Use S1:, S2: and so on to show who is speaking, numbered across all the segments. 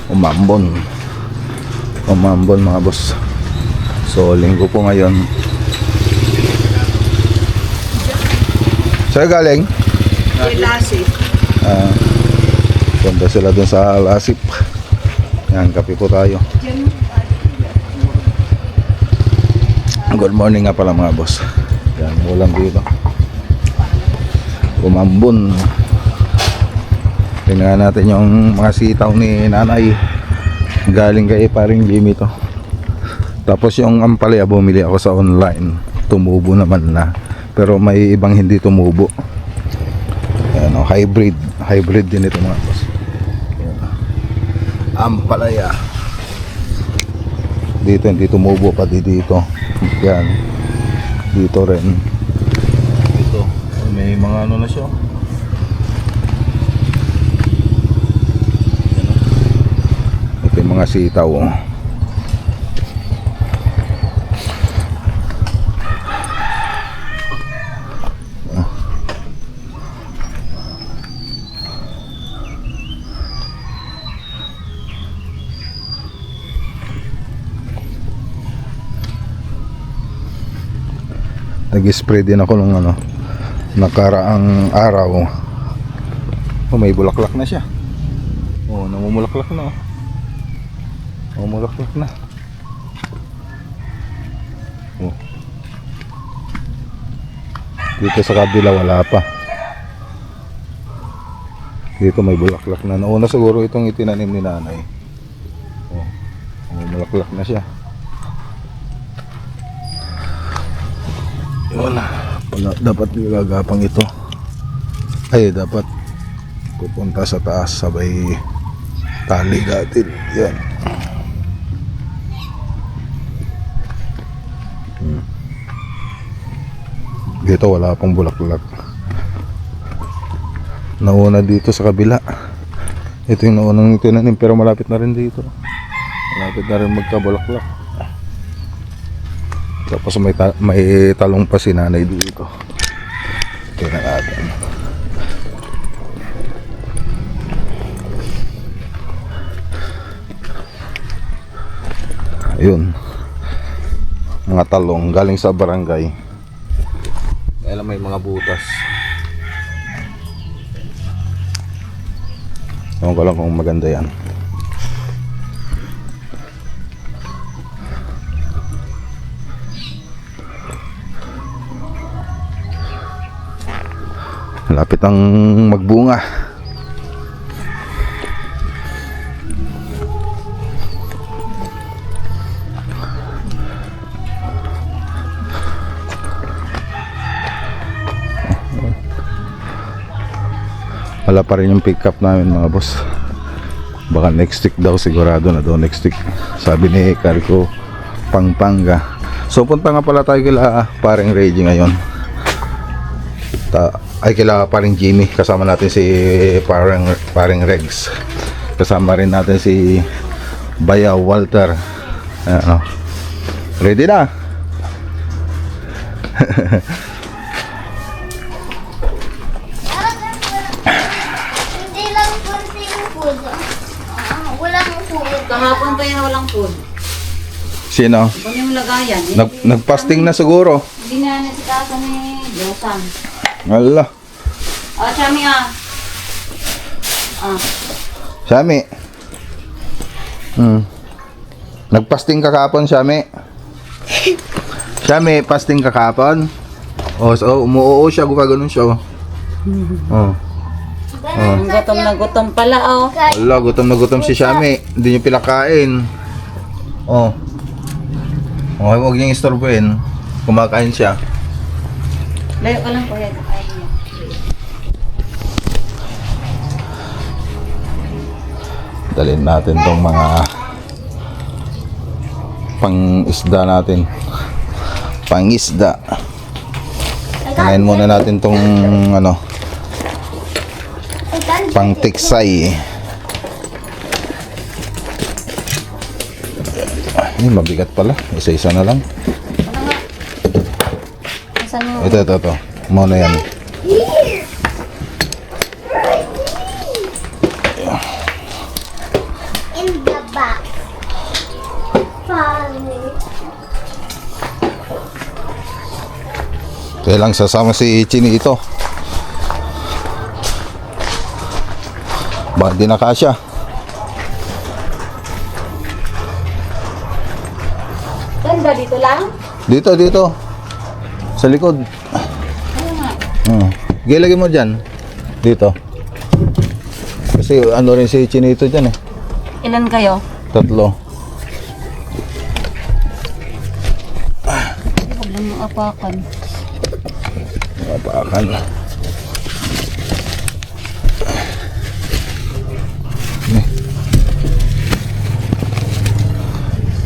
S1: Umambon mga boss. So linggo po ngayon. Saan galing?
S2: Lasip.
S1: Punta sila dun sa Lasip. Yan, kape po tayo. Good morning nga pala mga boss. Yan, ulam dito. Umambon. Tingnan natin yung mga sitaw ni nanay. Galing kay paring Jimmy to. Tapos yung ampalaya bumili ako sa online. Tumubo naman na. Pero may ibang hindi tumubo. Ayan, hybrid din ito mga boss. Ayan. Ampalaya. Dito hindi tumubo pati dito. Yan. Dito rin. Dito may mga ano na siya. Ito yung mga sitaw. Nag-spray din ako nung nakaraang araw. May bulaklak na siya. Namumulaklak na. Namumulaklak na. Dito sa kabila wala pa. Dito may bulaklak na. Nauna siguro itong itinanim ni nanay. Namumulaklak na siya. Wala, dapat gagapang ito. Ay, dapat pupunta sa taas sabay tali natin. Yan. Dito wala pang bulaklak. Nauna dito sa kabila. Ito yung naunang tinanim pero malapit na rin dito. Malapit na rin magkabulaklak. Tapos may talong pa si nanay dito. Tingnan natin. Ayun. Mga talong galing sa barangay. Kaya may mga butas. Ewan ko lang kung maganda yan. Malapit ang magbunga. Wala pa rin yung pick up namin mga boss. Baka next week daw, sigurado na daw next week. Sabi ni Carco Pampanga. So punta nga pala tayo kila paring Reggie ngayon. Ay kila paring Jimmy. Kasama natin si paring Regs. Kasama rin natin si Bayaw Walter. Ready na?
S3: Hindi lang kunting food. Walang food.
S2: Kahapon pa yan walang food.
S1: Sino?
S2: Kung yung lagayan.
S1: Nagpasting na siguro.
S2: Hindi na nasikasa ni Josan.
S1: Wala.
S2: Chami
S1: Shami. Nagpasting ka kahapon, Shami. Shami, pasting ka kahapon. So umuoo siya, gumagano'n siya.
S2: Gutom na gutom pala
S1: Wala, gutom na gutom si Shami. Hindi niyo pinakain. Huwag niyang istorbohin. Kumakain siya.
S2: Layo ka lang kuya.
S1: Dalhin natin tong mga pang-isda natin. Pang-isda. Kanain muna natin tong pang-tiksay. Mabigat pala. Isa-isa na lang. Ito. Muna yan.
S3: in the box. Funny.
S1: Kaya lang sasama si Chini ito. Bakit di na kasya?
S2: Ganda dito lang?
S1: Dito. Sa likod.
S2: Ano nga?
S1: Gilagay mo dyan. Dito. Kasi ano rin si Chinito dyan eh.
S2: Ilan kayo?
S1: 3.
S2: Huwag lang yung apakan.
S1: Mapakan.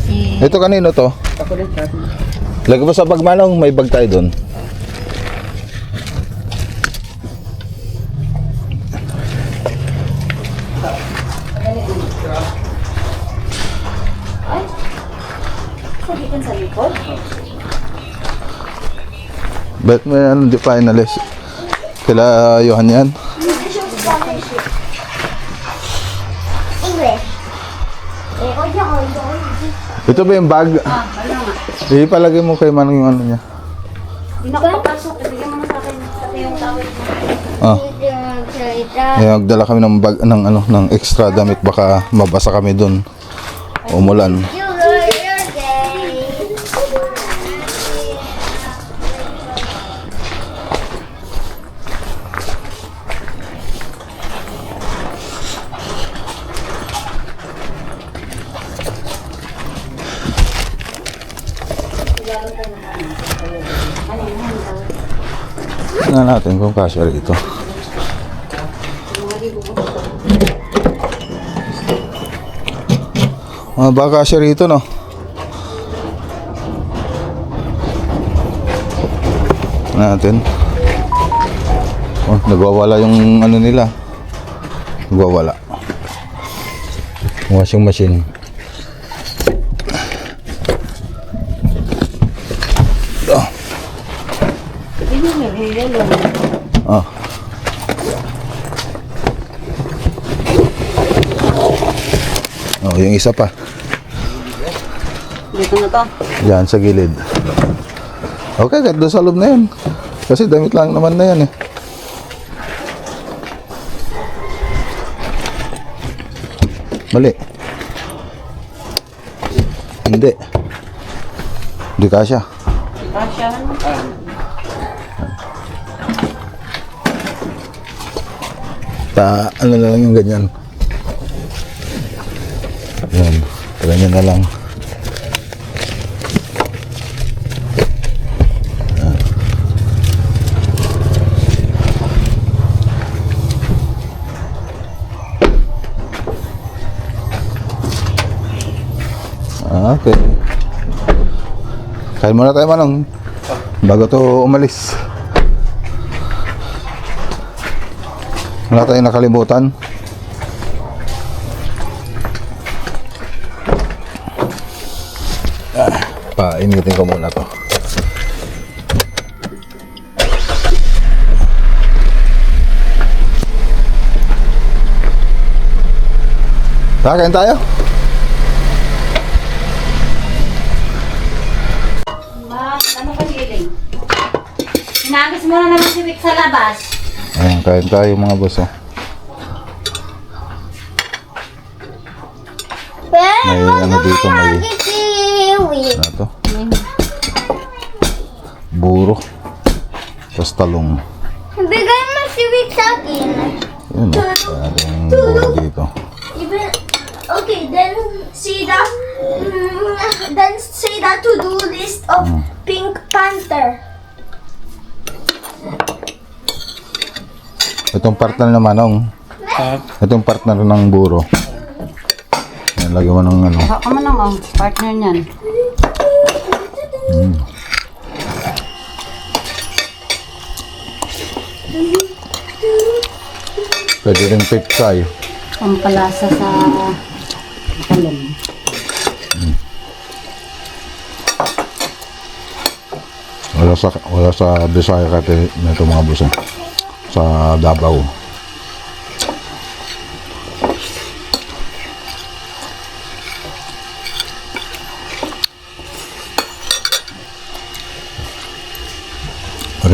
S2: Si...
S1: Ito kanino to?
S2: Ako rin,
S1: Lagay mo sa bag manong, may bag tayo doon.
S2: Sabihin sa likod?
S1: Bet mo yan, di finalist. Kila Johan yan.
S3: English.
S1: Ito ba yung bag?
S2: Ano nga?
S1: Ipalagay mo kay Manong yung ano niya.
S2: Hindi na ako papasok. Ibigyan mo na sa akin. Pati yung tawid mo.
S1: Eh, magdala kami ng bag ng ano ng extra damit baka mabasa kami doon. Umulan. Tingnan natin kung kasya rito. Baka kasya rito, no? Natin. Oh, nagwawala yung ano nila. Nagwawala. Washing machine. Ah. Oh, yung isa pa.
S2: Dito na to.
S1: Yan, sa gilid. Okay, kahit doon sa loob na yan. Kasi damit lang naman na yan eh. Mali. Hindi. Hindi kasya.
S2: Kasyahan mo.
S1: Ano na lang yung ganyan. Yan. Ganyan na lang. Okay. Kain muna tayo, Manong. Bago to umalis. Wala tayong nakalimutan. Painitin ko muna to. Kakain tayo?
S2: Ano ka feeling? Hinagis mo na naman si Vic sa labas.
S1: Ayan, kain tayo mga boss. Oh. May ano dito, may ano to? Buro. Tapos talong.
S3: Bigay mo si Vic sa akin.
S1: Yun, yung buro dito.
S3: Okay, then see the to-do list of Pink Panther.
S1: Itong partner naman, Manong. Itong partner ng buro. Yan, lagyan mo ng ano.
S2: Baka mo lang ang partner niyan.
S1: Pwede rin pit fry.
S2: Pampalasa sa talong.
S1: Wala sa Bisaya kate nito mga boss. Sa Davao.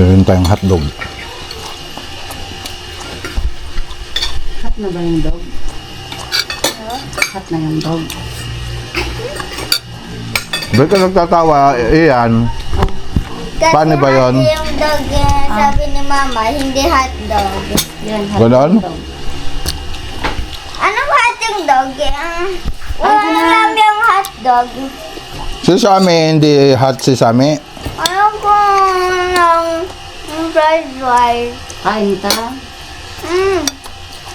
S1: Meron tayong hotdog.
S2: Hot na ba yung dog? Hot na yung dog.
S1: Ba't ka nagtatawa? Iyan.
S3: Kasi
S1: Paano ba yun?
S3: hot yung dog yan. Sabi ni Mama, hindi hot dog.
S2: Yan, hot
S1: Ganon?
S2: yung dog.
S3: Anong hot yung dog? Wala lang yung hot dog.
S1: Si Sami, hindi hot si Sami.
S3: Ano ko ng fried rice?
S2: Kain ka?
S3: Mm.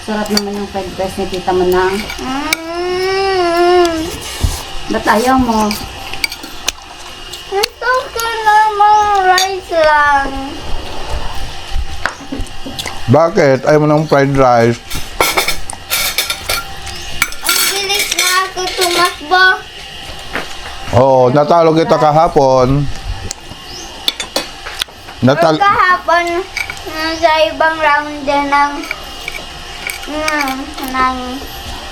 S2: Sarap naman yung fried rice ni Tita Manang.
S3: Mm.
S2: Ba't ayaw mo?
S3: Gusto ko namang rice lang.
S1: Bakit? Ayaw mo ng fried rice?
S3: Ang bilis na ako tumakbo.
S1: Oo, natalo kita kahapon.
S3: Or kahapon, sa ibang round din ng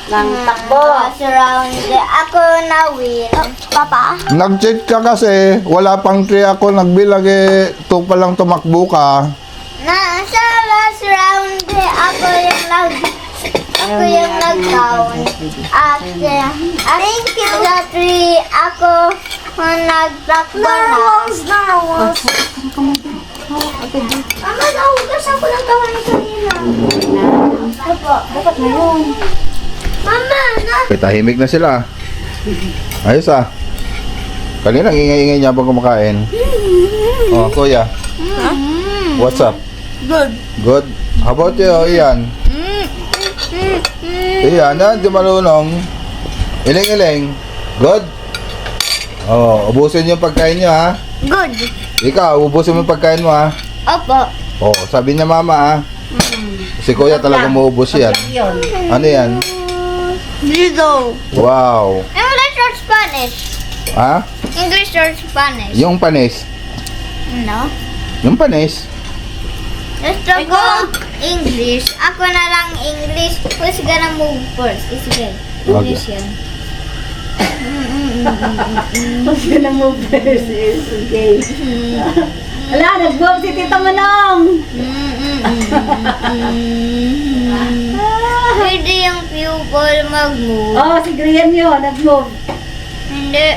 S2: Nang takbo.
S3: sa round din. Ako na win. Papa?
S1: Nag-check ka kasi, wala pang 3 ako nagbilag eh. 2 pa lang tumakbo ka.
S3: Sa last round din, ako yung nag-count. At thank you. Sa 3, ako nagtakbo na. Mama, nahugas ako ng kamay kanina. Opo.
S2: Dapat na yun.
S3: Mama,
S1: Tahimik na sila. Ayos ah. Kanina ingay-ingay niya habang kumakain. Oh, kuya. What's up?
S3: Good.
S1: Good? How about you, Ian? Iyan, di marunong. Iling-iling. Good? Oh, ubusin yung pagkain niyo ha.
S3: Good.
S1: Ikaw, ubusin mo yung pagkain mo ha.
S3: Opo.
S1: Oh, sabi niya mama ha. Si kuya talaga maubos yan.
S2: Yun.
S1: Ano yan?
S3: Lido.
S1: Wow.
S3: English or Spanish?
S1: Ha?
S3: English or Spanish?
S1: Yung panis.
S3: No.
S1: Yung panis.
S3: Gusto ko English. Ako na lang English. Who's gonna move first? Is good. English yan.
S2: Mas yun ang move first is okay. Wala, nag-move si Tita Manong.
S3: Pwede yung pupil mag-move.
S2: Oh, si Grian yun, nag-move.
S3: Hindi.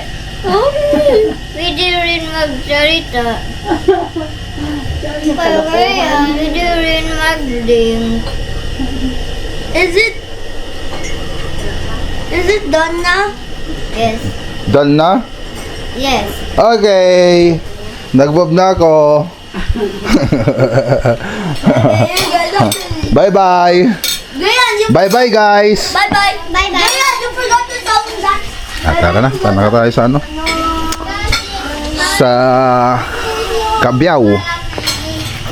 S3: Pwede rin magsalita. Kaya pwede rin mag-link. Is it done now? Yes.
S1: Done na?
S3: Yes.
S1: Okay. Nag-bob na ako. Bye-bye. Bye-bye guys.
S3: Bye-bye. Bye-bye. Gaya, you forgot to tell me that.
S1: Tara na. Tara na tayo sa ano? Sa Kabyaw.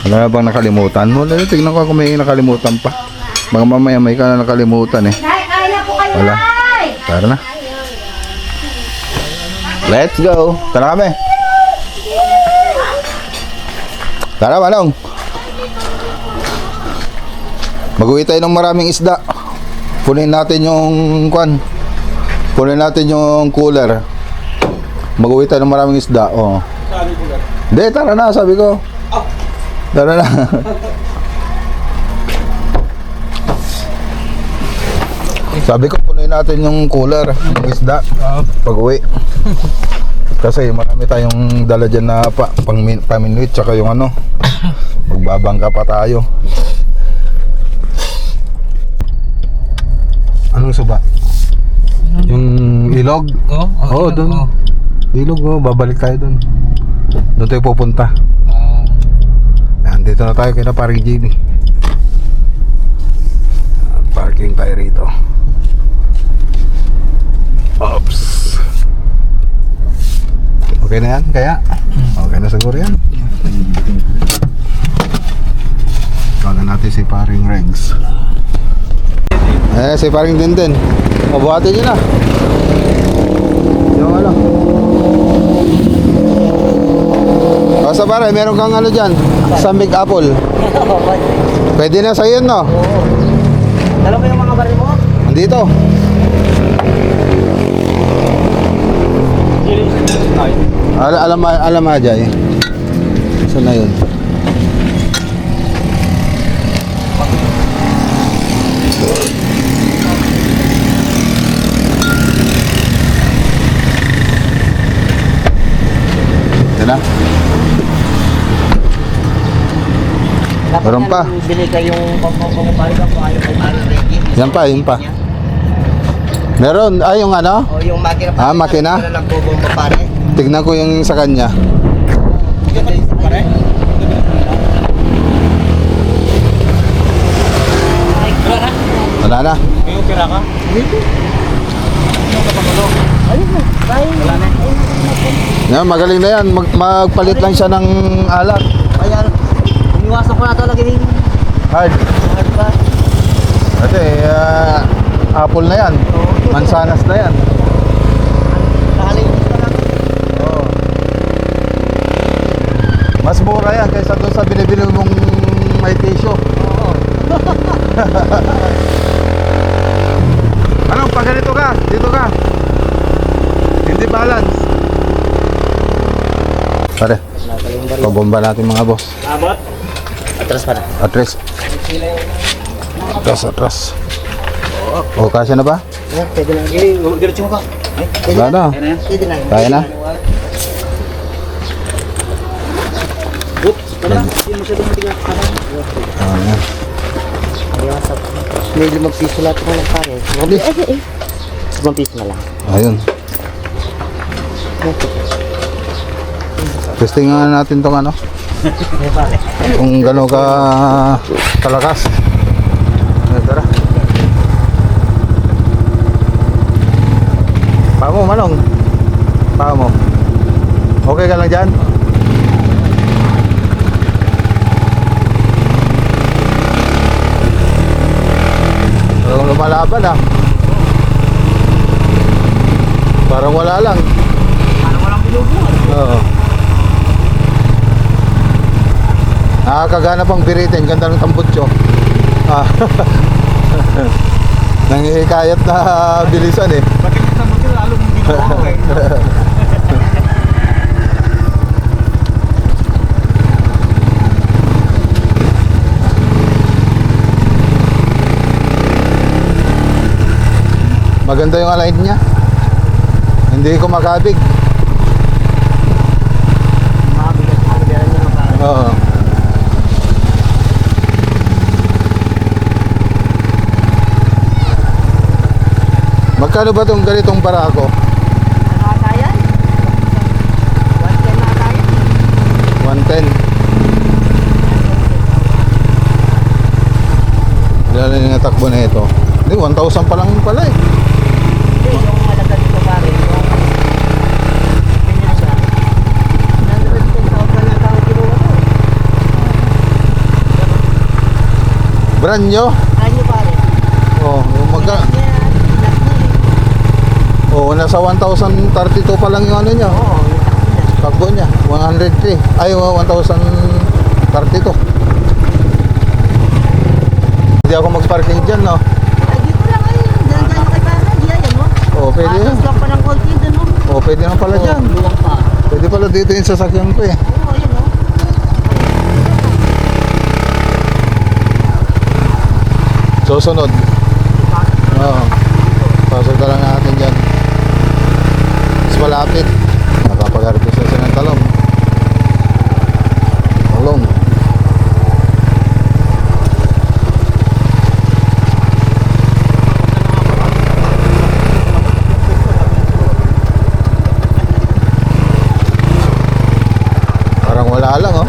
S1: Wala na bang nakalimutan mo? Tignan ko kung may nakalimutan pa. Mga mamaya may ka na nakalimutan eh.
S2: Kain na po kayo,
S1: Wala.
S2: Nay!
S1: Tara na. Let's go. Tara kami. Tara, Manong. Mag-uwi tayo ng maraming isda. Punin natin yung kwan. Punin natin yung cooler. Mag-uwi tayo ng maraming isda. Oh. Hindi, tara na, sabi ko. Tara na. Sabi ko, punin natin yung cooler ng isda pag-uwi. Kasi marami tayong dala dyan na paminwit tsaka yung ano, magbabangka pa tayo. Anong suba? Yung ilog? Oo, doon. Ilog, babalik tayo doon. Doon tayo pupunta. Dito na tayo kina paring Jimmy. Parking tayo rito. Oops. Okay na yan, kaya? Okay na siguro yan. Tawagan natin si paring Regs. Si paring Denden. Mabuhatin nyo na. Yung ano. Basta pare, meron kang ano dyan. Sambig apple. Pwede na sa'yo yun, no?
S4: Dalawa yung mga baril mo?
S1: Andito. Alam Ajay. Saan na yun? Meron pa.
S4: Bili kayong pagpapapari ka kung ayaw kay Mario Reggie.
S1: Yan pa, yun pa. Meron, yung ano?
S4: O yung makina pa.
S1: Makina?
S4: Wala lang po pare.
S1: Tignan ko yung sa kanya.
S4: Pare?
S1: Wala na.
S4: May opera ka?
S1: Yan, magaling na yan. Magpalit lang siya ng alak.
S4: Ayan. Iniwasan ko na ito lagi din.
S1: Hard.
S4: Hard ba?
S1: Kasi, apple na yan. Mansanas na yan.
S4: Nakaling ka lang.
S1: Oo. Mas mura yan kaysa doon sa binibili mong may tissue.
S4: Oo.
S1: Anong, pag ganito ka, dito ka. Hindi balance. Pare,
S4: Nakaling ba rin?
S1: pabomba natin mga boss.
S4: Abot? Atras pa na.
S1: Atras. Atras. O, kasya na ba?
S4: Ayan, pwede na. Diretso mo ka. Ay, pwede
S1: Wala na.
S4: Pwede na.
S1: Kaya na?
S4: Oops, wala. Hindi masyadong matigas.
S1: Ayan.
S4: May 5 piso lahat ko ng pare. 5 piso na lang.
S1: Ayun. Testing nga natin tong ano.
S4: May pare.
S1: Kung gano'n ka kalakas. Tara. Paa mo, Manong. Paa mo. Okay ka lang dyan? Parang lumalaban ah. Parang wala lang.
S4: Parang walang pinubuhan.
S1: Oo. Nakakagana pang biritin, ganda ng tambutso. Ah. Nangihikayat na bilisan eh.
S4: Bakit yung sabot yun, lalo mong dito ako eh.
S1: Maganda yung align niya. Hindi ko makabig.
S4: Mabigat ako dyan yung pare.
S1: Oo. Magkano ba itong ganitong barako?
S4: Ano ata yan? 110 na ata yan.
S1: 110. Lalo yung natakbo na ito. Hindi, 1,000 pa lang pala eh.
S4: Hindi, yung malaga dito pare. Yung ganyan siya. 110,000 na tao kinuha to.
S1: Brand nyo?
S4: Ano pare?
S1: Oo, yung magka...
S4: Yan, inak na eh.
S1: Oo, nasa 1,032 pa lang yung ano nyo.
S4: Oo, yung takbo
S1: Takbo
S4: niya.
S1: niya, 103. Ay, 1,032. Hindi ako mag-parking dyan, no?
S4: Ay, dito lang ay. Diyan kay pare. Diyan yan, no?
S1: Oo, pwede yun.
S4: Atas lang pa ng konti dyan, no?
S1: Oo, pwede naman pala dyan.
S4: Luwang pa.
S1: Pwede pala dito yung sasakyan ko eh.
S4: Oo, ayun, no?
S1: Susunod. Oo. Pasok na lang natin dyan. Mas malapit. Nakapag-harvest na siya ng talong. Talong. Parang wala lang oh.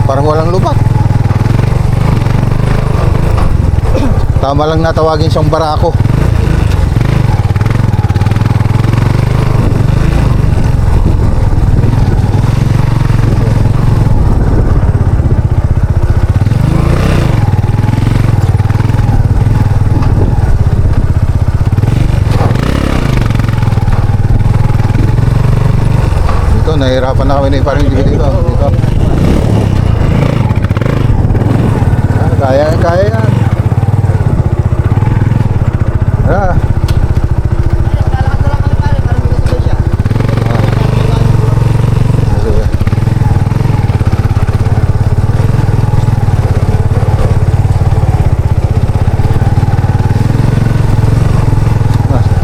S1: Parang walang lubak. Tama lang na tawagin siyang barako. Dito, nahihirapan na kami na parang dito. Kaya yan. Ah. Sige.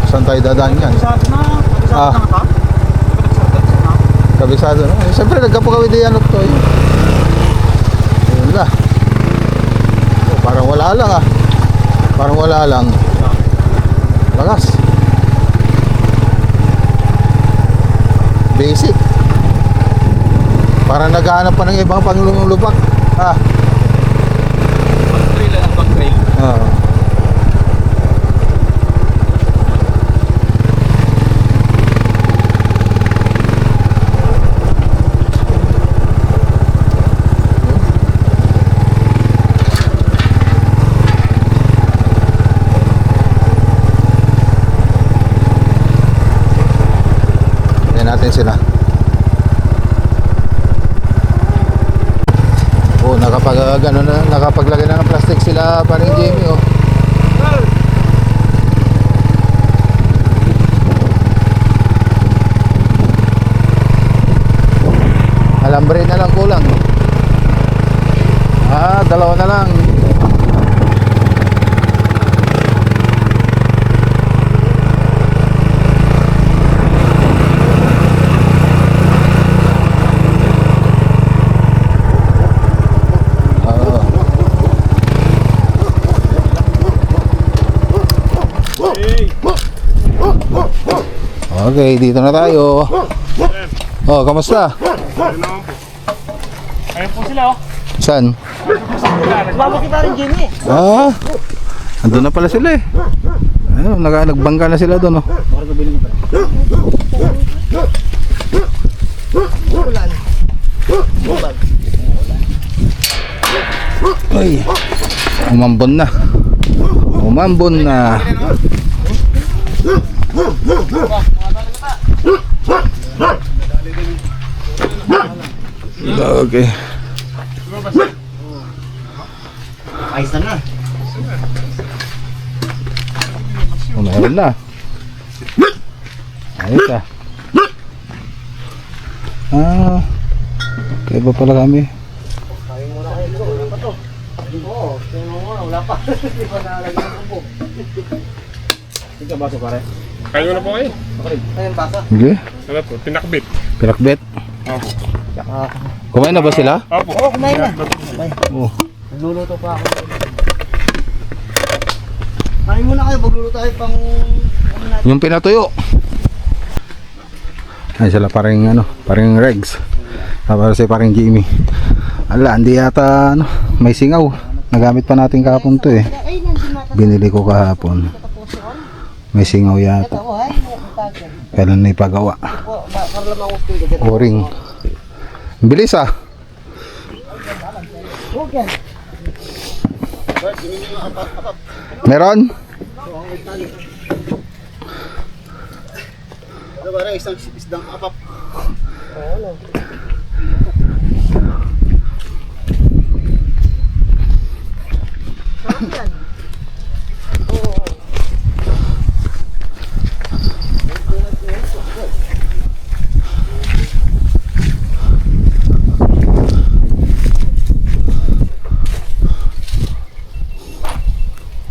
S1: Saan tayo dadaan yan?
S4: Kabisado na? Kabisado
S1: Kabisado no? Siyempre nagkapagawid yan to. Parang wala lang ah. Parang wala lang. Lakas. Basic. Parang naghahanap pa ng ibang panglulubak. Ah. Ah. Natin sila. Oh, nakapaglagay na ng plastic sila paring Jamie oh. Alambre na lang kulang. Ah, dalawa na lang. Okay, dito na tayo. Oh, kamusta?
S5: Ayun po sila oh.
S1: Saan?
S4: Sumama kita rin, Jimmy.
S1: Ah, andun na pala sila eh. Ayun, nagbangka na sila doon oh. Ay, umambon na. Umambon na. Okay.
S4: Ayos na.
S1: Meron na. Ayos ah. Ah, kaya ba pala kami?
S4: Oo, wala pa. Hindi pa nalagyan ng upo. Hindi ka baso pare.
S5: Kayo na po kayo.
S4: Ayun, basa.
S1: Okay.
S5: Ano po? Pinakbit.
S1: Pinakbet.
S5: Opo.
S1: Kumain na ba sila?
S5: Opo.
S4: Oo, kumain na.
S1: Oh.
S4: Nagluluto pa ako. Kain muna kayo, magluluto tayo pang...
S1: Yung pinatuyo. Ay sila paring ano, paring Regs. Tapos si paring Jimmy. Ala, hindi yata ano, may singaw. Nagamit pa natin kahapon to eh. Binili ko kahapon. May singaw yata. Kailan na ipagawa. O-ring. Bilis ah. Meron?
S4: Ano ba rin, isdang apap.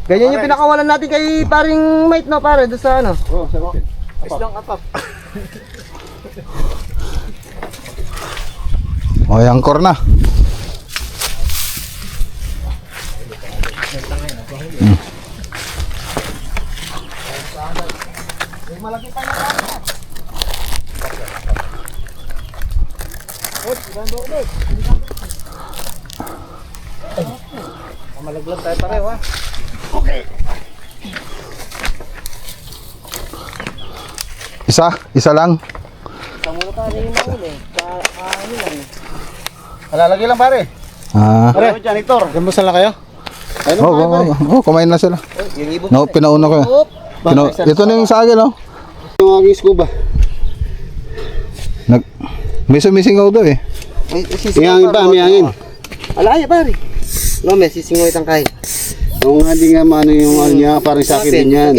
S4: Ganyan yung pinakawalan natin kay paring mate no pare doon sa ano. Oo, sa akin. Isdang apap.
S1: O, angkor na.
S4: Malaglag tayo pareho ha.
S1: Isa lang.
S4: Muna tayo yung mahuli. Ano lang. Alalagay lang pare.
S1: Ah.
S4: Pare, janitor. Gambusan lang kayo?
S1: Kumain na sila.
S4: Yung ibon.
S1: No, pinauna ko. Ito na yung sa akin, no?
S4: Yung aking scuba.
S1: May sumisingaw daw eh.
S4: May hangin pa, may hangin. Alaya pare. No, may sisingoy itang kahit.
S6: Oo nga, di nga maano yung ano niya, parang sa akin din yan.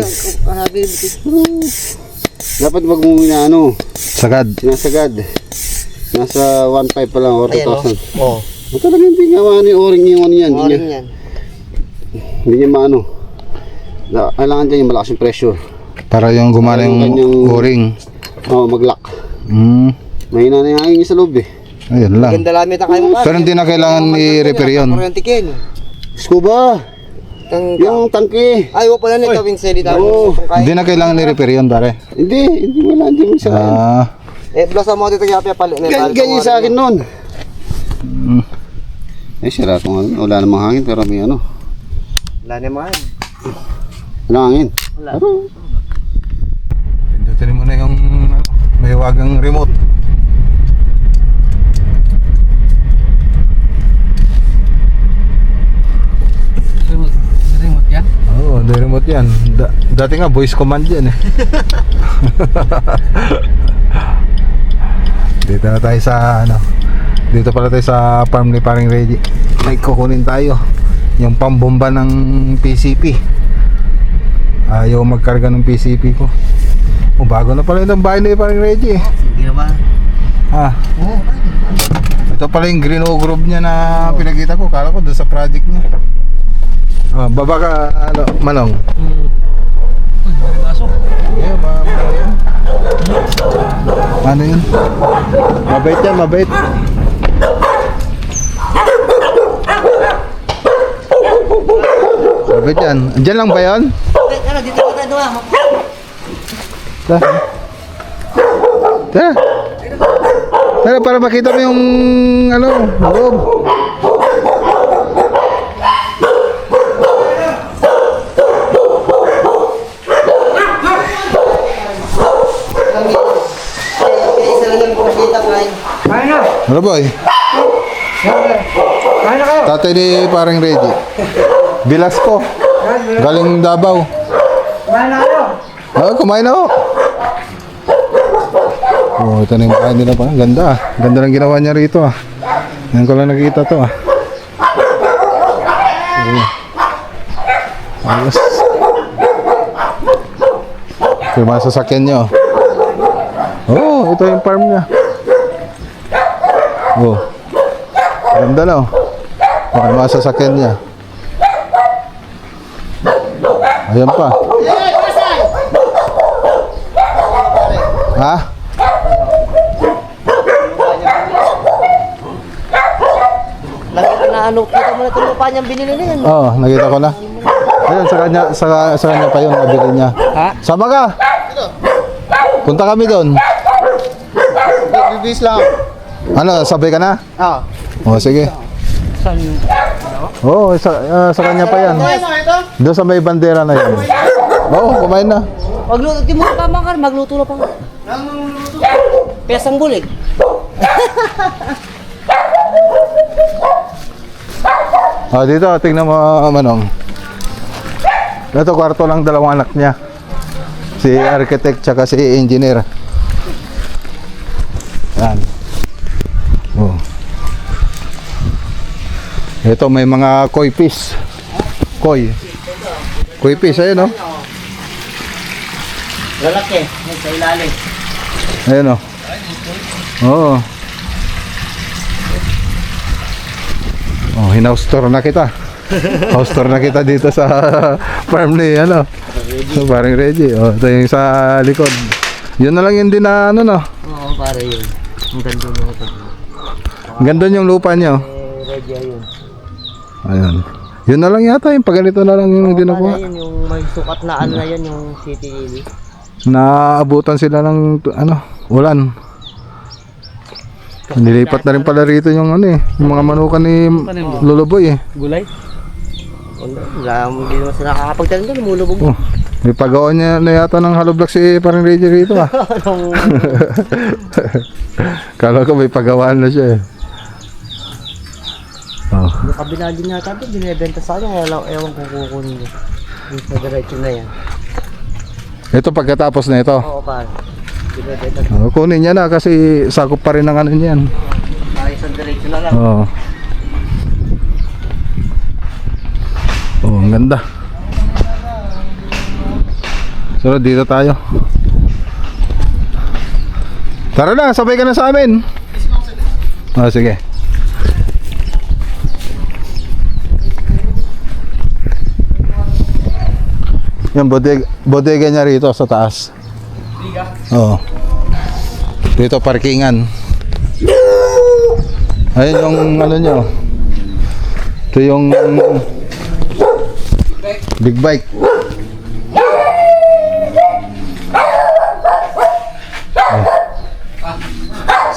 S6: Dapat wag mo ano,
S1: Sagad.
S6: sinasagad. Nasa 1.5 pa lang or 2,000.
S4: Oo.
S6: Talaga hindi nga maano yung o-ring yung ano yan.
S4: Oring yan.
S6: Hindi niya maano. Kailangan dyan yung malakas yung pressure.
S1: Para yung gumana yung
S6: Kanyang-
S1: o-ring.
S6: Oo, mag-lock. Mahina na yung hangin niya sa loob eh.
S1: Ayun lang.
S4: Ganda lamit ang kayo mo pare.
S1: Pero hindi na kailangan i-repair yun.
S4: Kuryente kin.
S6: Scuba! Yung tangke.
S4: Ay, wala pala nito, Vincent.
S6: Oo.
S1: Hindi na kailangan i-repair yun, pare.
S6: Hindi wala. Hindi mo sa akin.
S4: Blasa mo dito kaya palit na.
S6: Ganyan sa akin noon.
S1: Mm.
S6: Sira ko nga. Wala namang hangin pero may ano.
S4: Wala naman.
S6: Wala hangin.
S4: Wala.
S6: Pero,
S1: Pindutin mo na yung may wagang remote.
S4: Remote yan?
S1: Oo, may remote yan. Dati nga voice command yan eh. Dito na tayo sa ano. Dito pala tayo sa farm ni paring Reggie. May kukunin tayo yung pambomba ng PCP. Ayaw magkarga ng PCP ko. Bago na pala yung bahay ni paring Reggie.
S4: Hindi na ba?
S1: Oo. Ito pala yung Green Oak Grove niya na pinakita ko. Kala ko doon sa project niya. Baba ka, ano, Manong? Yeah, yan. Ano yun? Mabait yan, mabait. Mabait yan. Diyan lang ba yan?
S4: Ano, dito ka tayo doon.
S1: Tara. Tara. Tara, para makita mo yung ano, loob.
S4: Isa lang yung pagkita kain.
S1: Ano boy?
S4: Kain na kayo.
S1: Tatay ni parang Reggie. Bilasco. Galing Davao.
S4: Kain na kayo.
S1: Kumain na ako. Ito na yung bahay nila pa. Ganda ah. Ganda ng ginawa niya rito ah. Ngayon ko lang nakikita to ah. Ayos. Ito yung mga sasakyan niya oh. Ito yung farm niya. Ganda na oh. Yung mga sasakyan niya. Ayan pa. Ha?
S4: Lagi ko na ano, kita mo na itong lupa niyang binili na yan.
S1: Oo, nakita ko na. Ayun, sa kanya pa yun, nabili niya.
S4: Ha?
S1: Sama ka! Punta kami doon.
S6: bibis lang.
S1: Ano, sabay ka na?
S4: Oo.
S1: O, sige.
S4: Saan?
S1: Oo, sa kanya pa yan. Doon sa may bandera na yan. Oo, kumain na.
S4: Magluto, di mo pa makar, magluto na pa. Pesang bulig.
S1: Dito, tingnan mo, Manong. Ito, kwarto lang dalawang anak niya. Si architect tsaka si engineer. Yan. Oh. Ito, may mga koi fish. Koi fish, ayun oh.
S4: Lalaki, sa ilalim.
S1: Ayun oh. Oo. Oh, hinaus store na kita. House tour na kita dito sa farm ni ano. So, parang Reggie. Oh, ito yung sa likod. Yun na lang yung din na ano no.
S4: Oo, pare yun. Ang ganda mo ito.
S1: Ganda yung lupa niyo.
S4: Regya yun.
S1: Ayun. Yun na lang yata yung paganito na lang yung hindi nakuha.
S4: Yun, yung may sukat na ano na yun, yung City Lily.
S1: Naabutan sila ng ano, ulan. Nilipat na rin pala rito yung ano eh, yung mga manukan ni Luluboy eh.
S4: Gulay? Wala, hindi naman sila nakakapagtanim doon, lumulubog.
S1: Oh, may pagawa niya na yata ng hollow block si parang Reggie rito ah. Kala ko may pagawaan na siya eh. Oh.
S4: Yung kabila din yata doon, binibenta sa akin, ewan kung kukunin nyo. Yung sa diretso na yan.
S1: Ito pagkatapos na ito.
S4: Oo, pare. Binibenta.
S1: Kunin niya na kasi sakop pa rin ng ano niyan.
S4: Ay, sa diretso na lang.
S1: Oo. Oh, ang ganda. So dito tayo. Tara na, sabay ka na sa amin. Sige. Yung bodega niya rito sa taas. Oo. Dito parkingan. Ayun yung ano nyo. Ito yung Big bike.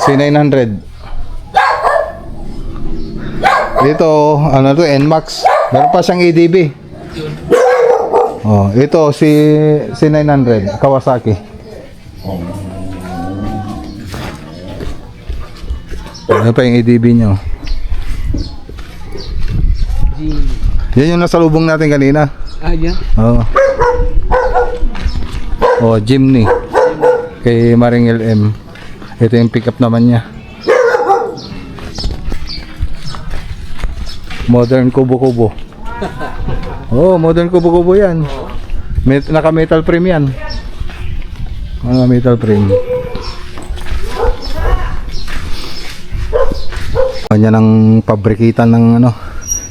S1: C900. Dito, ano to, NMAX. Meron pa siyang EDB. Oh, ito si C900 Kawasaki. Ano pa yung EDB nyo? Yan yung nasa lubong natin kanina.
S4: Ah, yan.
S1: Oo. Oh, Jimny. Kay Maring LM. Ito yung pickup naman niya. Modern kubo-kubo. Oh, modern kubo-kubo yan. Naka metal frame yan. Metal frame. Kanya ng pabrikitan ng ano,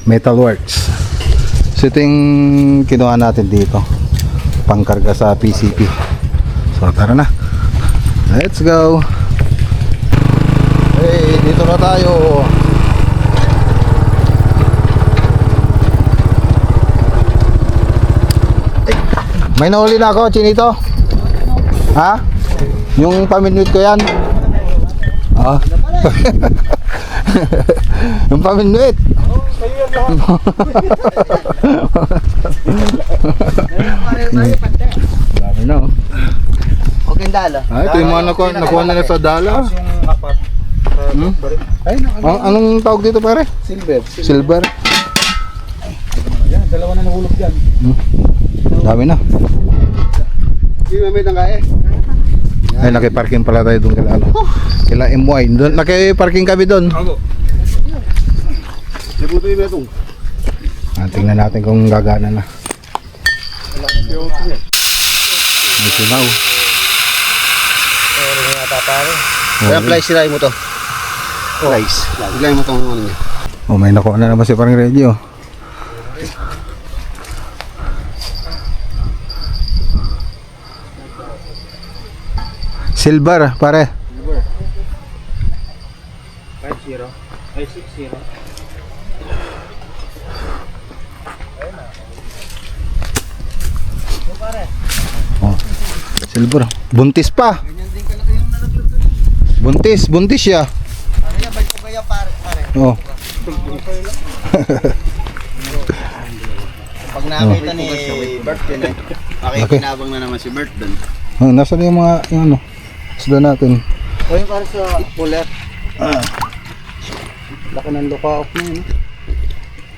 S1: Metalworks. So ito yung kinuha natin dito. Pangkarga sa PCP. So tara na. Let's go. Hey, dito na tayo. May nahuli na ako, Chinito. Ha? Yung paminute ko yan. Ah. Yung paminute. Dami na oh.
S4: Okay, dala.
S1: Ito yung mga nakuha nila sa dala. Hmm? Anong tawag dito pare?
S4: Silver.
S1: Silver.
S4: Dalawa na nahulog dyan.
S1: Dami na.
S6: Hindi mamay ng kaya.
S1: Ay, nakiparking pala tayo doon kila ano. Kila MY. Doon, nakiparking kami doon.
S6: Nabuto yung betong.
S1: Tingnan natin kung gagana na. May sinaw.
S6: Kaya fly sila mo to. Flies. Bigay mo tong ano niya.
S1: Oh, may nakuha na naman si parang radio. Silver, pare.
S4: 50. Ay, 60.
S1: Oh, silver. Buntis pa. Buntis siya.
S4: Ano yan, balik ko kaya pare.
S1: Oh.
S6: Pag nakita ni Bert yun eh.
S1: Okay.
S6: Kinabang na naman si Bert dun.
S1: Oh, nasaan yung mga yung ano? Isda natin.
S4: O yung para sa puller. Laki ng lookout na yun.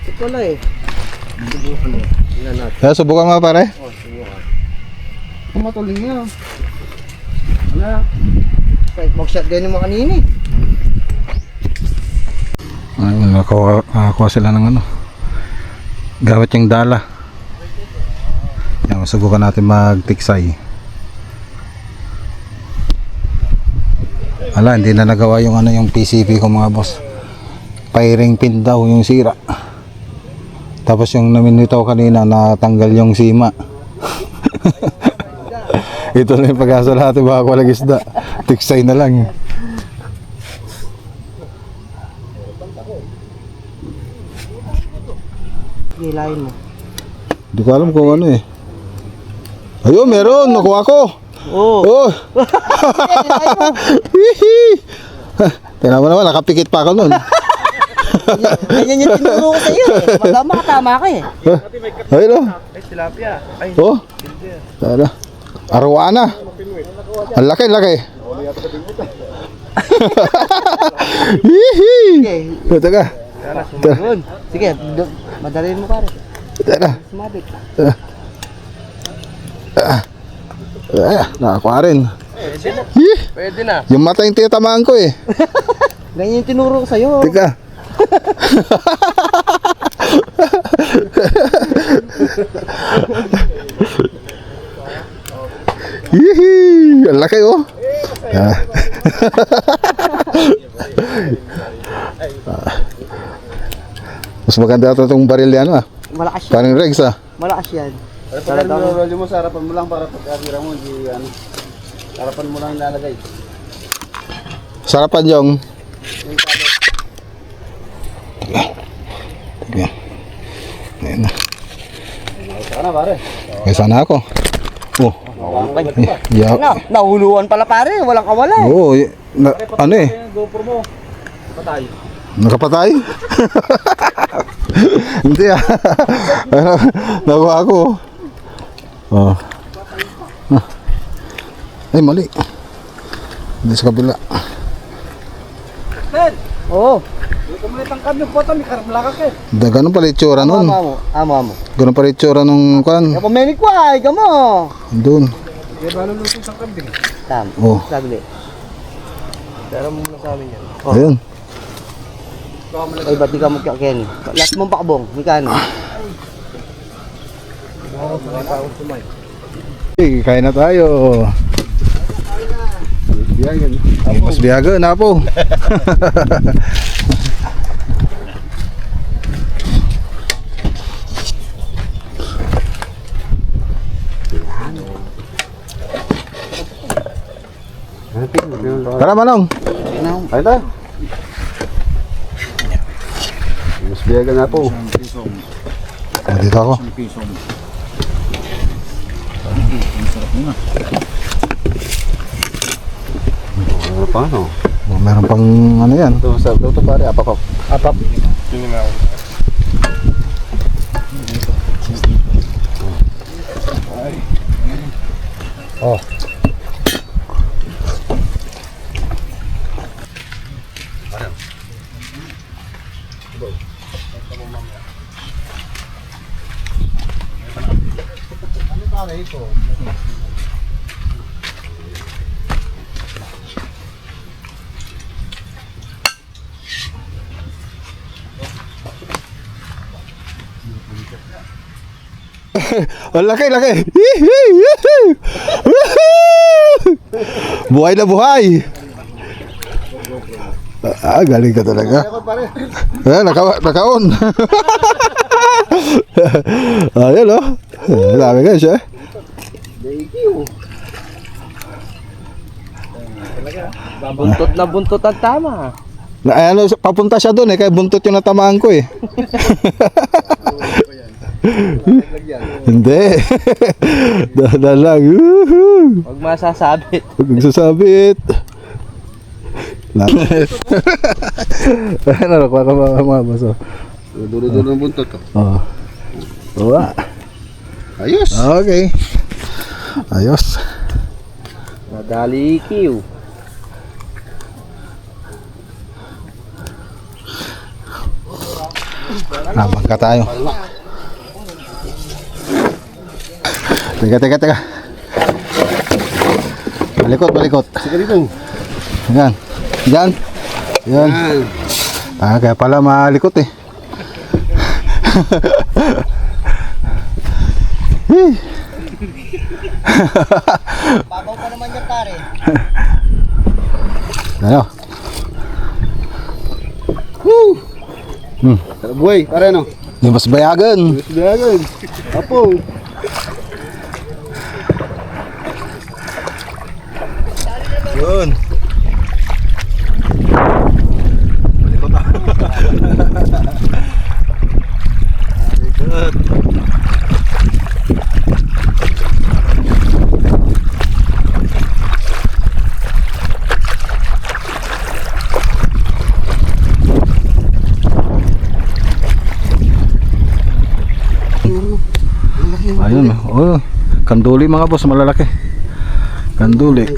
S4: Ito wala eh. Subukan mo. Tingnan natin.
S1: Kaya subukan mo pare.
S4: Oh, subukan. Kumatuling niya. Wala. Kahit mag-shotgun yung mga kanina eh.
S1: Ayun, nakakuha sila ng ano. Gawat yung dala. Yan, subukan natin magtiksay. Ala, hindi na nagawa yung ano yung PCP ko mga boss. Firing pin daw yung sira. Tapos yung naminito kanina natanggal yung sima. Ito na yung pag-asa natin baka walang isda. Tiksay na lang.
S4: Hilahin mo.
S1: Hindi ko alam kung ano eh. Ayun, meron. Nakuha ko.
S4: Oo.
S1: Oh. Tingnan mo naman, nakapikit pa ako nun.
S4: Ganyan yung tinuro ko sa iyo eh. Tama ka eh.
S1: Ayun oh.
S4: Ay, tilapia. Ay,
S1: Oh. Tara. Arwana. Ang laki. Hihi.
S4: okay.
S1: Teka.
S4: Yun. Sige, madalhin mo pare.
S1: Tara.
S4: Sumabit.
S1: Nakakuha rin.
S4: Pwede na.
S1: Yung mata yung tiyatamaan ko eh.
S4: Ganyan yung tinuro ko sa iyo.
S1: Teka. Hihi. Ang laki oh. Mas maganda ito itong baril yan ah.
S4: Malakas yan.
S1: Parang Regs ah.
S4: Malakas yan.
S6: Rolyo mo sa harapan mo lang para pagkakira mo hindi ano. Harapan mo lang ilalagay.
S1: Sarapan yung. Teka. Ayan na.
S6: na pare.
S1: Kaya sana ako. Oh. Yeah.
S4: Ano, nahuluan pala pare, walang kawala.
S1: Oo, ano eh?
S6: GoPro mo. Patay.
S1: Nakapatay? Hindi ah. Nakuha ako. Oh. Ah. Ay, mali. Hindi sa kabila.
S4: Oo.
S6: Kumulit ang kami po ito, may karamlakak eh.
S1: Ganun pala itsura nun.
S4: Amo.
S1: Ganun pala itsura nung kan.
S4: Ako menik wa, ikaw mo.
S1: Doon.
S6: Kaya ba lulusin sa kambing?
S4: Tam.
S1: Oh.
S4: Sagli.
S6: Pero muna sa amin yan.
S1: Ayun.
S4: Ay, ba't di ka magkakin? Last mong pakbong, mikano.
S1: Hey, kain na tayo. Mas biyaga na po. Tara Manong.
S6: Ay tayo. Mas biyaga na po.
S1: Dito ako.
S6: Ano pa no?
S1: Oh, meron pang ano yan.
S6: Ito pare, apap.
S4: Apap.
S5: Tingnan na ako.
S1: Oh. Ang laki. Buhay na buhay. Ah, galing ka talaga. Nakaon. Ayun oh. Dami ka siya.
S4: Buntot na buntot ang tama.
S1: Ano, papunta siya doon kaya buntot yung natamaan ko eh. Hindi. Dahan lang.
S4: Huwag masasabit.
S1: Huwag nagsasabit. Ano, nakuha ka mga baso.
S6: Dulo-dulo ng buntot.
S1: Oo. Uwa.
S6: Ayos.
S1: Okay. Ayos.
S4: Nadali kiw.
S1: Bangka tayo. Teka. Balikot.
S6: Sige dito.
S1: Yan. Yan. Ah, kaya pala malikot eh.
S4: Babaw pa naman yan pare.
S1: Ano?
S6: Buhay, pare no?
S1: Yung mas bayagan.
S6: Mas biyagan. Apo.
S1: Yun. Ayun, oh, kanduli mga boss, malalaki. Kanduli.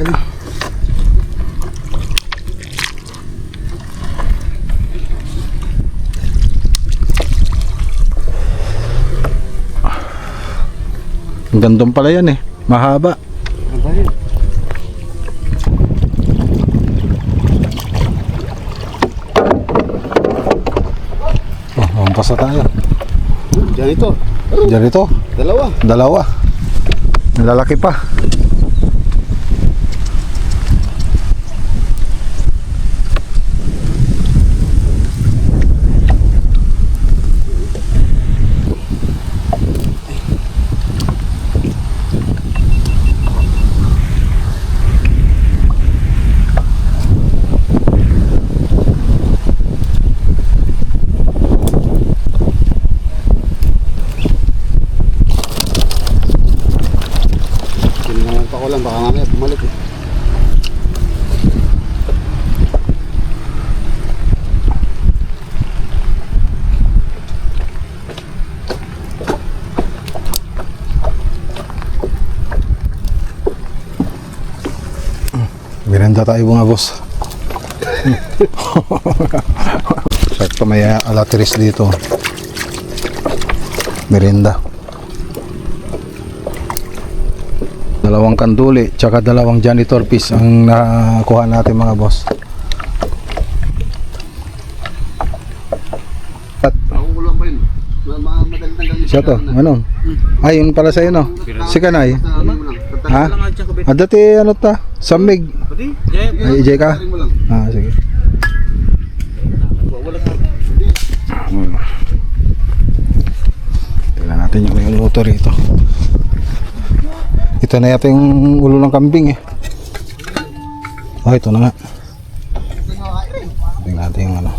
S1: Ang gandong pala yan mahaba. Oh, mampas na tayo.
S6: Diyan ito.
S1: Diyan ito. Dalawa. Lalaki pa.
S6: ko lang, baka mamaya bumalik eh.
S1: Merenda tayo mga boss. Sakto may alateris dito. Merenda. Dalawang kanduli tsaka dalawang janitor piece ang nakuha natin mga boss. At
S6: Ako kulang pa yun. Madaling tanggalin.
S1: siya to, ano? Ay, yun pala sa'yo no? Si Kanay. Ha? Ah, dati ano ta? Samig. Ay, ijay ka?
S6: Mo lang.
S1: Ah, sige. Tingnan natin yung may luto rito. Ito na yata yung ulo ng kambing eh. Oh, ito na nga. Tingnan natin yung ano.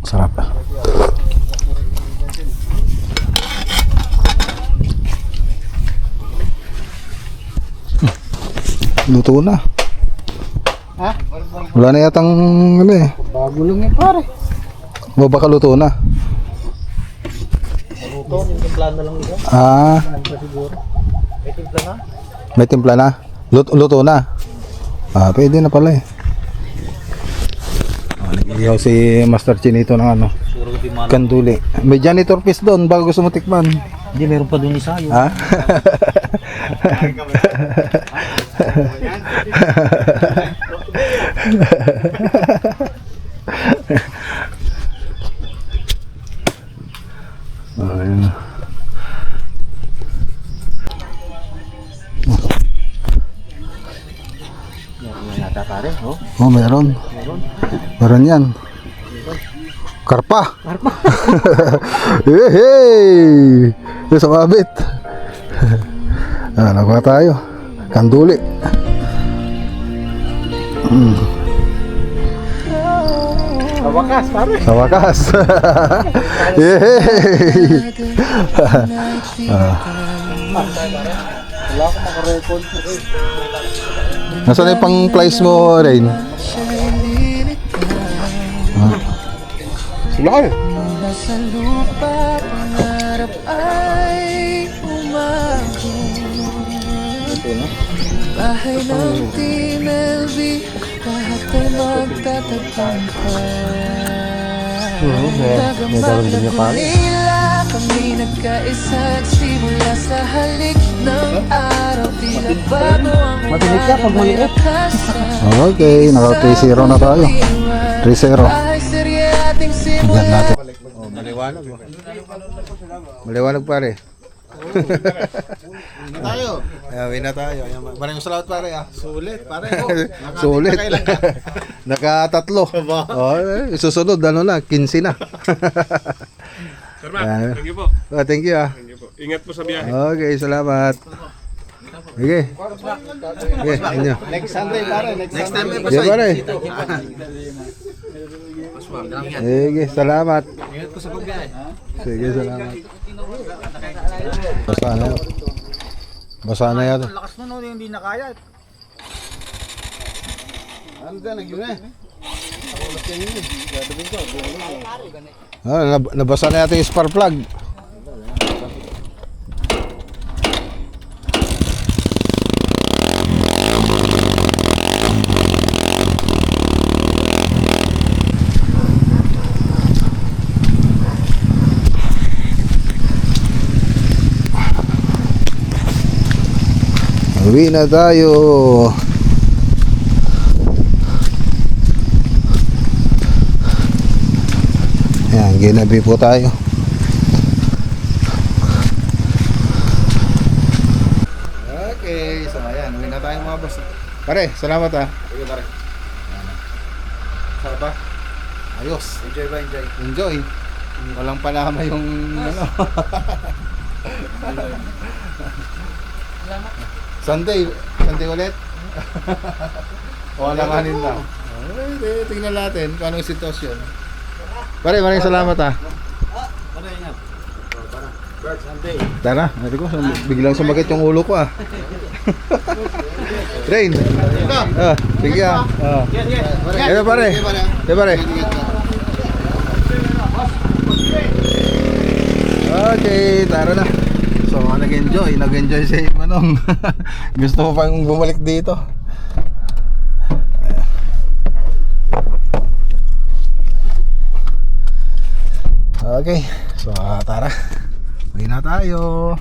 S1: Sarap. Luto na.
S6: Ha?
S1: Wala na yatang ano eh.
S6: Bago lang yan pare.
S1: O baka luto na.
S4: Luto, yung timplahan na lang ito.
S1: Ah,
S4: May timpla na.
S1: may timpla na. Luto na. Ah, pwede na pala eh. Ah, nag-ihaw si Master Chinito ng ano. Kanduli. May janitor piece doon bago gusto mo tikman.
S4: Hindi, meron pa dun isa. Yung
S1: Ha? Ayun.
S4: yata pare, oh.
S1: Oh, meron. Meron yan. Karpa.
S4: Karpa.
S1: Hey! Yung sa mabit. Ah, nakuha tayo. Kanduli.
S4: Sa wakas, pare.
S1: Sa wakas. Yay!
S4: Wala akong makarecord.
S1: Nasaan yung pang flies mo, Rain?
S6: Sila kayo.
S7: Nasa lupa, pangarap ay umago. Bahay ng Team LV, lahat ay magtatagpuan. Nagamak na gunila, kami nagkaisa at simula sa halik ng araw. Tila bago ang
S4: Matinig ka pag maliit.
S1: Okay, naka 3-0 na tayo. 3-0.
S7: Bahay serye ating
S1: Tignan
S7: simula.
S1: natin. Oh, maliwanag. Maliwanag pare.
S6: Tayo.
S1: Win na tayo. Maraming salamat pare ah.
S6: Sulit pare.
S1: Sulit. Naka-tatlo. Oh, susunod ano na, 15 na.
S5: Sir Mac,
S1: Ayan.
S5: thank you po.
S1: Oh, thank you ah.
S5: Thank you po. Ingat po sa biyahe.
S1: Okay, salamat. Okay. Okay, inyo.
S6: Next Sunday pare. Next time.
S1: Yeah, pare. Sige, salamat. Sige, salamat. Basa na. Basa na yan.
S4: Lakas mo, no, hindi na kaya.
S6: Ano dyan? Nagyun eh.
S1: Ah, nabasa na yata yung spark plug. Uwi na tayo. Ayan, ginabi po tayo. Okay, so ayan, uwi na tayo mga boss. Pare, salamat ah.
S6: Sige pare.
S1: Sarap ba? Ayos.
S6: Enjoy ba? Enjoy.
S1: Enjoy. Walang panama yung ano. Sunday ulit. O alanganin lang. Okay, tingnan natin kung anong sitwasyon. Pare, maraming salamat ah.
S6: Pare ingat.
S1: Tara, biglang sumagat yung ulo ko ah. Rain. Sige ah. Ito pare. Ito pare. Okay, tara na. So, nag-enjoy si Manong. Gusto mo pang bumalik dito. Okay, so tara. Uwi na tayo.